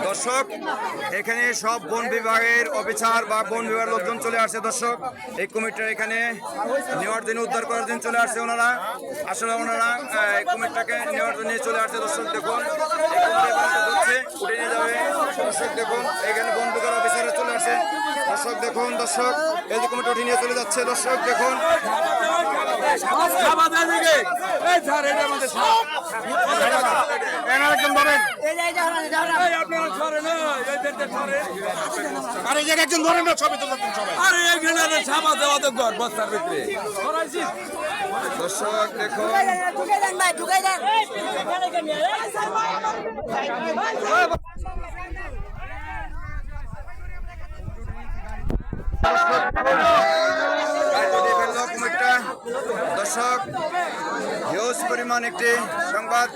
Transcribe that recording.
দর্শক এখানে সব বন বিভাগের অফিসার বা বন বিভাগের লোকজন চলে আসছে। দর্শক এই কুমিরটা এখানে নেওয়ার জন্য, উদ্ধার করার জন্য চলে আসছে ওনারা। আসলে ওনারা এই কুমিরটাকে নেওয়ার জন্য চলে আসছে। দর্শক দেখুন উঠে নিয়ে যাবে। দর্শক দেখুন এখানে বন বিভাগের অফিসাররা চলে আসছে। দর্শক দেখুন, দর্শক এই যে কুমিরটা উঠে নিয়ে চলে যাচ্ছে। দর্শক দেখুন একজন ধরেন না, ছবি তুলতে সবাই। আরে এখানে সাবা দেওয়া তো ঘর বস্তার ভিতরে। দর্শক দেখুন কুমিরটা। দর্শক হিউজ পরিমাণ একটি সংবাদ।